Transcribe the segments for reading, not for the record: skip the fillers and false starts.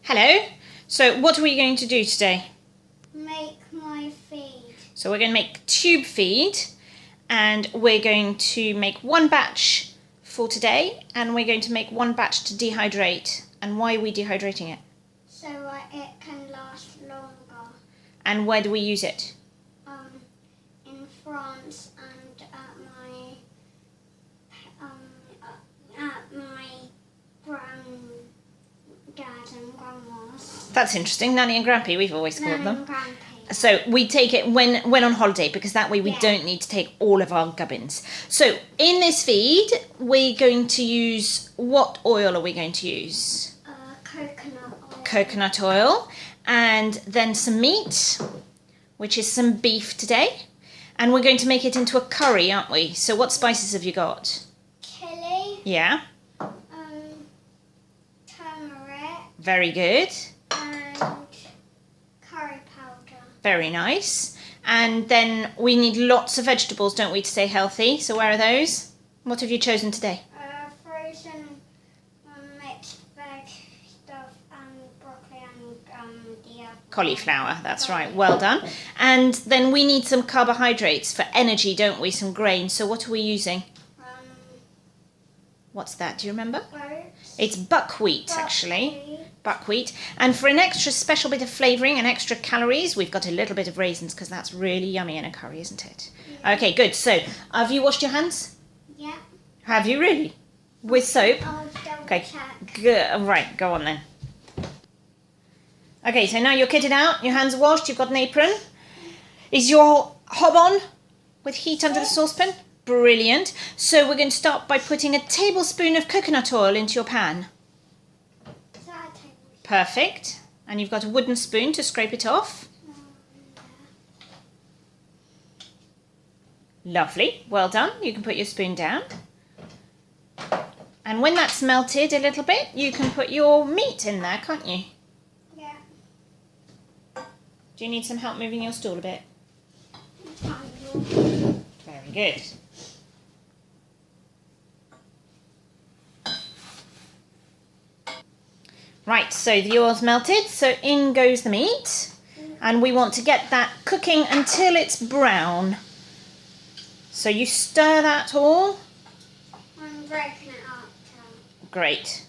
Hello. So what are we going to do today? Make my feed. So we're going to make tube feed, and we're going to make one batch for today, and we're going to make one batch to dehydrate. And why are we dehydrating it? So it can last longer. And where do we use it? In France and at my granddad and grandma's. That's interesting. Nanny and Grampy, we've always called Nan them. and Grandpa. So we take it when on holiday, because that way we Yeah. don't need to take all of our gubbins. So in this feed, we're going to use, what oil are we going to use? Coconut oil. Coconut oil, and then some meat, which is some beef today. And we're going to make it into a curry, aren't we? So what spices have you got? Chili. Yeah, Turmeric. very good. And curry powder. Very nice. And then we need lots of vegetables, don't we, to stay healthy? So where are those? What have you chosen today? Frozen mixed veg stuff and broccoli and the Cauliflower, that's right, well done. And then we need some carbohydrates for energy, don't we? Some grain. So what are we using? What's that? Do you remember? Oats. It's buckwheat, actually. Buckwheat. And for an extra special bit of flavouring and extra calories, we've got a little bit of raisins, because that's really yummy in a curry, isn't it? Yeah. Okay, good. So, have you washed your hands? Yeah. Have you really? With soap? I'll double Okay, check. good. Right, go on then. Okay, so now you're kitted out, your hands are washed, you've got an apron. Is your hob on with heat under the saucepan? Brilliant. So we're going to start by putting a tablespoon of coconut oil into your pan. Is that a tablespoon? Perfect. And you've got a wooden spoon to scrape it off. Lovely. Well done. You can put your spoon down. And when that's melted a little bit, you can put your meat in there, can't you? Yeah. Do you need some help moving your stool a bit? Very good. Right, so the oil's melted, so in goes the meat. And we want to get that cooking until it's brown. So you stir that all. I'm breaking it up. Great.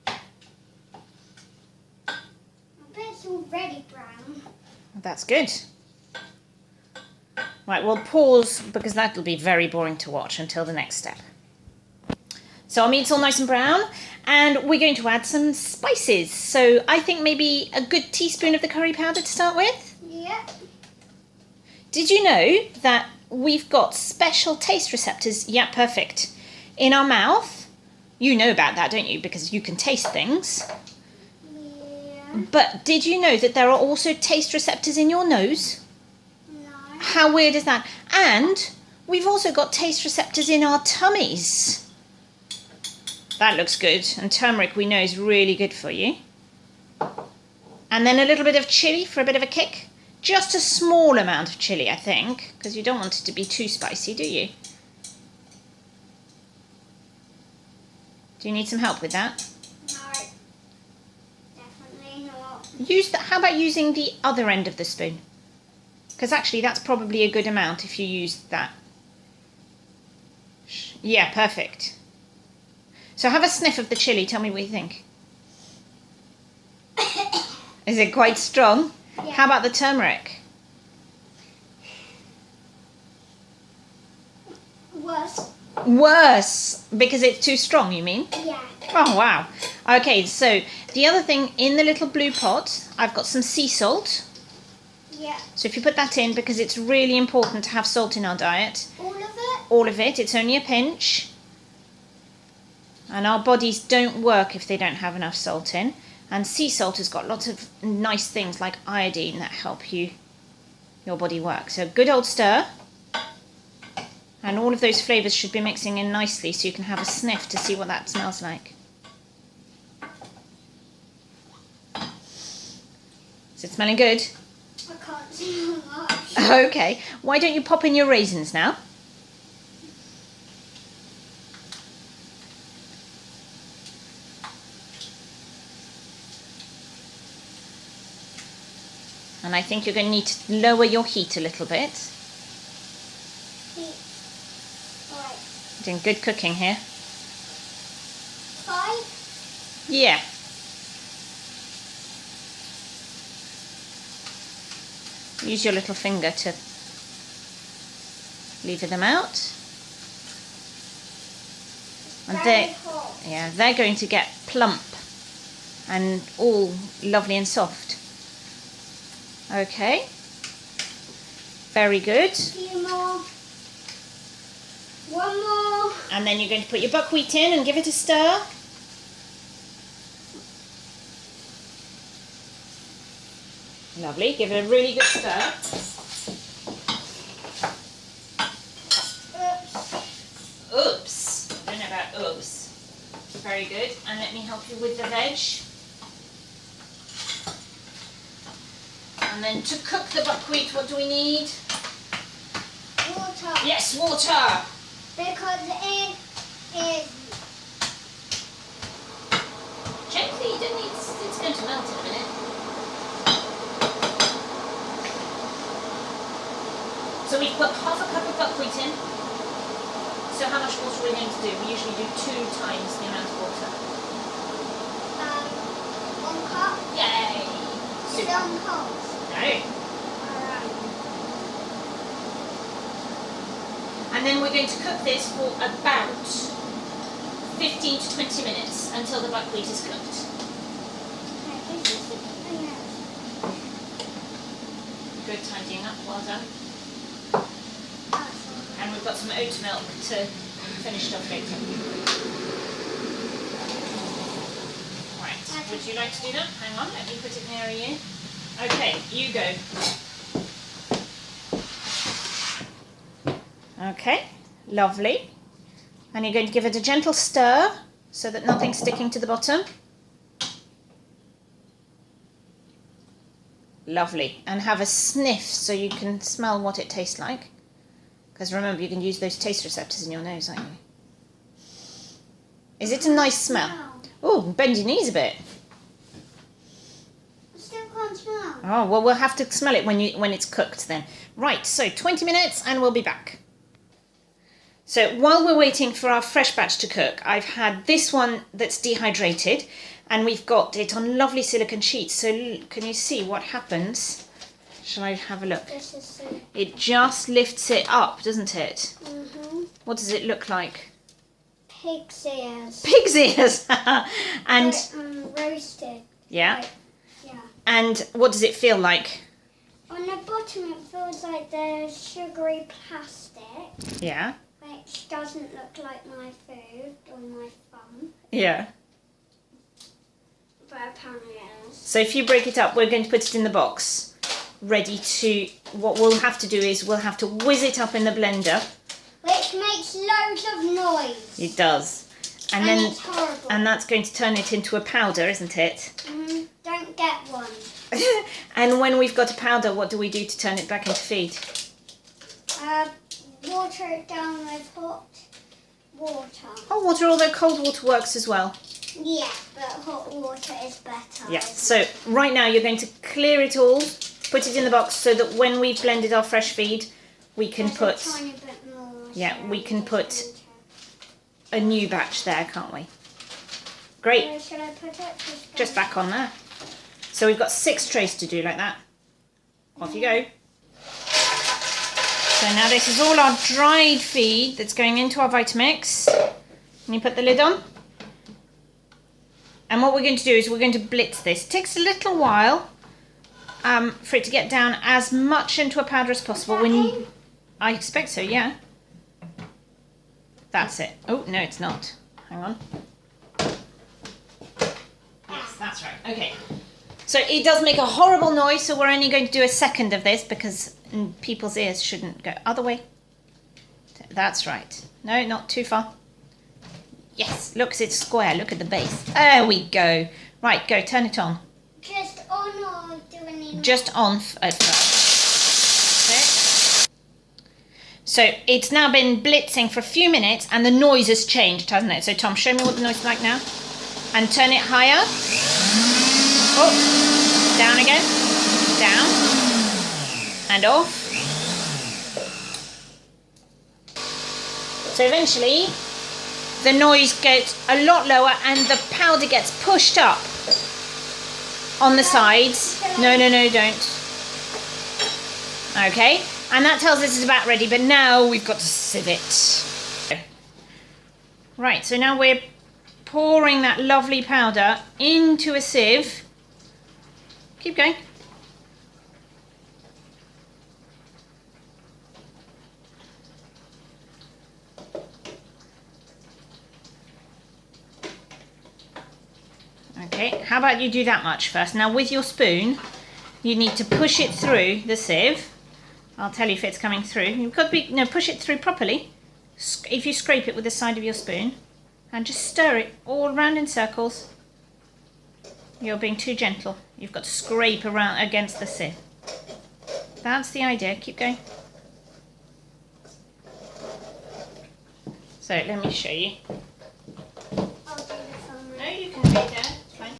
I bet it's already brown. That's good. Right, we'll pause because that'll be very boring to watch until the next step. So our meat's all nice and brown, and we're going to add some spices. So I think maybe a good teaspoon of the curry powder to start with. Yeah. Did you know that we've got special taste receptors, yeah, perfect, in our mouth? You know about that, don't you? Because you can taste things. Yeah. But did you know that there are also taste receptors in your nose? No. How weird is that? And we've also got taste receptors in our tummies. That looks good. And turmeric, we know, is really good for you. And then a little bit of chili for a bit of a kick. Just a small amount of chili, I think, because you don't want it to be too spicy, do you? Do you need some help with that? No. Definitely not. Use that. How about using the other end of the spoon? Because actually that's probably a good amount if you use that. Yeah, perfect. So have a sniff of the chili. Tell me what you think. Is it quite strong? Yeah. How about the turmeric? Worse. Worse, because it's too strong, you mean? Yeah. Oh, wow. Okay, so the other thing, in the little blue pot, I've got some sea salt. Yeah. So if you put that in, because it's really important to have salt in our diet. All of it? All of it, it's only a pinch. And our bodies don't work if they don't have enough salt in. And sea salt has got lots of nice things like iodine that help your body work. So good old stir. And all of those flavours should be mixing in nicely, so you can have a sniff to see what that smells like. Is it smelling good? I can't see much. Okay. Why don't you pop in your raisins now? And I think you're going to need to lower your heat a little bit. Heat. Right. Doing good cooking here. 5. Yeah. Use your little finger to lever them out. And Very hot. they're going to get plump and all lovely and soft. Okay. Very good. A few more. One more. And then you're going to put your buckwheat in and give it a stir. Lovely. Give it a really good stir. Oops. I don't know about oops. Very good. And let me help you with the veg. And then to cook the buckwheat, what do we need? Water. Yes, water. Because it is. Gently, you don't need, it's going to melt in a minute. So we've put half a cup of buckwheat in. So how much water are we going to do? We usually do 2 times the amount of water. 1 cup. Yay! Is it on cold? No. Alright. And then we're going to cook this for about 15 to 20 minutes until the buckwheat is cooked. Good tidying up, well done. And we've got some oat milk to finish it off later. Right, would you like to do that? Hang on, let me put it nearer you. Okay, you go. Okay, lovely. And you're going to give it a gentle stir so that nothing's sticking to the bottom. Lovely. And have a sniff so you can smell what it tastes like. Because remember, you can use those taste receptors in your nose, aren't you? Is it a nice smell? Oh, bend your knees a bit. I still can't smell. Oh, well, we'll have to smell it when it's cooked then. Right, so 20 minutes and we'll be back. So while we're waiting for our fresh batch to cook, I've had this one that's dehydrated and we've got it on lovely silicone sheets. So can you see what happens? Shall I have a look? This is so. It just lifts it up, doesn't it? Mm-hmm. What does it look like? Pig's ears. Pig's ears! And But, roasted. yeah. Like, yeah. And what does it feel like? On the bottom, it feels like there's sugary plastic, Yeah. which doesn't look like my food or my thumb, Yeah. but apparently it is. So if you break it up, we're going to put it in the box, ready to, what we'll have to do is we'll have to whiz it up in the blender. Which makes loads of noise. It does. And And then, it's horrible. and that's going to turn it into a powder, isn't it? Don't get one. And when we've got a powder, what do we do to turn it back into feed? Water it down with hot water. Hot water, although cold water works as well. Yeah, but hot water is better. Yeah, so right now you're going to clear it all, put it in the box so that when we've blended our fresh feed, we can There's put a tiny bit more. yeah, so we can just put enter. a new batch there, can't we? Great, Where should I put it? just back on there. So we've got 6 trays to do like that. Off you go. So now this is all our dried feed that's going into our Vitamix. Can you put the lid on? And what we're going to do is we're going to blitz this. It takes a little while for it to get down as much into a powder as possible. I expect so, yeah. That's it. Oh, no, it's not. Hang on. Yes, that's right. Okay. So it does make a horrible noise, so we're only going to do a second of this because people's ears shouldn't go other way. That's right. No, not too far. Yes, look, it's square. Look at the base. There we go. Right, go, turn it on. Just on or do I need Just on at first. So it's now been blitzing for a few minutes and the noise has changed, hasn't it? So Tom, show me what the noise is like now. And turn it higher. Oh, down again. down and off. So eventually the noise gets a lot lower and the powder gets pushed up on the sides. No, don't. Okay, and that tells us it's about ready, but now we've got to sieve it. Right, so now we're pouring that lovely powder into a sieve. Keep going. Okay, how about you do that much first? Now with your spoon, you need to push it through the sieve. I'll tell you if it's coming through. You've got to push it through properly. If you scrape it with the side of your spoon and just stir it all around in circles. You're being too gentle. You've got to scrape around against the sieve. That's the idea. Keep going. So let me show you. I'll do the phone. No, you can do that.